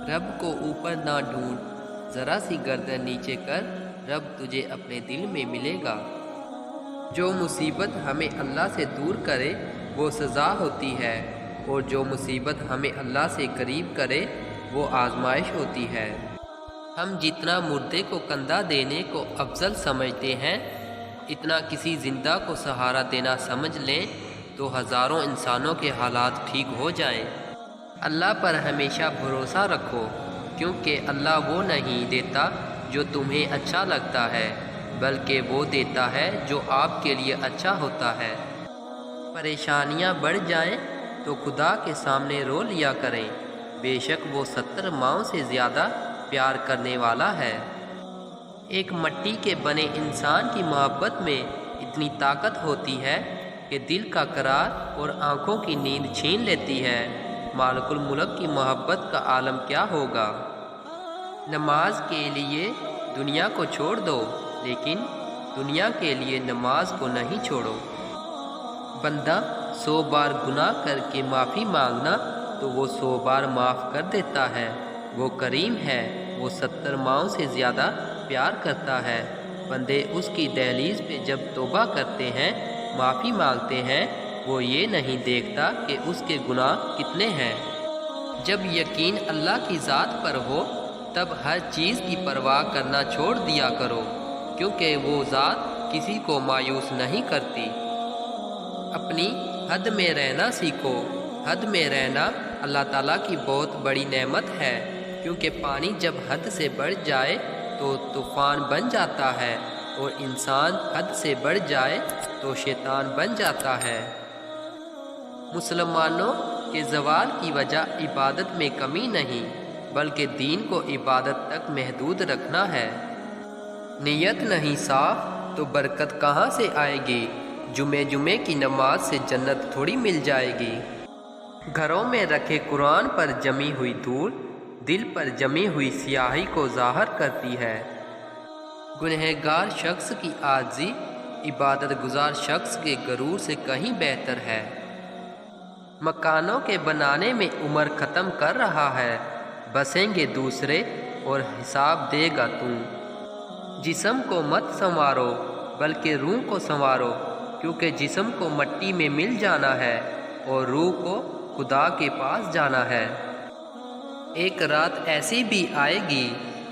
رب کو اوپر نہ ڈھونڈ، ذرا سی گردن نیچے کر، رب تجھے اپنے دل میں ملے گا۔ جو مصیبت ہمیں اللہ سے دور کرے وہ سزا ہوتی ہے، اور جو مصیبت ہمیں اللہ سے قریب کرے وہ آزمائش ہوتی ہے۔ ہم جتنا مردے کو کندھا دینے کو افضل سمجھتے ہیں، اتنا کسی زندہ کو سہارا دینا سمجھ لیں تو ہزاروں انسانوں کے حالات ٹھیک ہو جائیں۔ اللہ پر ہمیشہ بھروسہ رکھو، کیونکہ اللہ وہ نہیں دیتا جو تمہیں اچھا لگتا ہے، بلکہ وہ دیتا ہے جو آپ کے لیے اچھا ہوتا ہے۔ پریشانیاں بڑھ جائیں تو خدا کے سامنے رو لیا کریں، بے شک وہ 70 ماؤں سے زیادہ پیار کرنے والا ہے۔ ایک مٹی کے بنے انسان کی محبت میں اتنی طاقت ہوتی ہے کہ دل کا قرار اور آنکھوں کی نیند چھین لیتی ہے، مالک الملک کی محبت کا عالم کیا ہوگا۔ نماز کے لیے دنیا کو چھوڑ دو، لیکن دنیا کے لیے نماز کو نہیں چھوڑو۔ بندہ 100 بار گناہ کر کے معافی مانگنا تو وہ 100 بار معاف کر دیتا ہے۔ وہ کریم ہے، وہ 70 ماؤں سے زیادہ پیار کرتا ہے۔ بندے اس کی دہلیز پہ جب توبہ کرتے ہیں، معافی مانگتے ہیں، وہ یہ نہیں دیکھتا کہ اس کے گناہ کتنے ہیں۔ جب یقین اللہ کی ذات پر ہو تب ہر چیز کی پرواہ کرنا چھوڑ دیا کرو، کیونکہ وہ ذات کسی کو مایوس نہیں کرتی۔ اپنی حد میں رہنا سیکھو۔ حد میں رہنا اللہ تعالیٰ کی بہت بڑی نعمت ہے، کیونکہ پانی جب حد سے بڑھ جائے تو طوفان بن جاتا ہے، اور انسان حد سے بڑھ جائے تو شیطان بن جاتا ہے۔ مسلمانوں کے زوال کی وجہ عبادت میں کمی نہیں، بلکہ دین کو عبادت تک محدود رکھنا ہے۔ نیت نہیں صاف تو برکت کہاں سے آئے گی؟ جمعے کی نماز سے جنت تھوڑی مل جائے گی۔ گھروں میں رکھے قرآن پر جمی ہوئی دھول دل پر جمی ہوئی سیاہی کو ظاہر کرتی ہے۔ گنہگار شخص کی عاجزی عبادت گزار شخص کے غرور سے کہیں بہتر ہے۔ مکانوں کے بنانے میں عمر ختم کر رہا ہے، بسیں گے دوسرے اور حساب دے گا تو۔ جسم کو مت سنوارو بلکہ روح کو سنوارو، کیونکہ جسم کو مٹی میں مل جانا ہے اور روح کو خدا کے پاس جانا ہے۔ ایک رات ایسی بھی آئے گی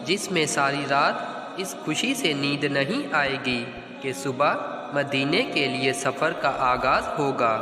جس میں ساری رات اس خوشی سے نیند نہیں آئے گی کہ صبح مدینے کے لیے سفر کا آغاز ہوگا۔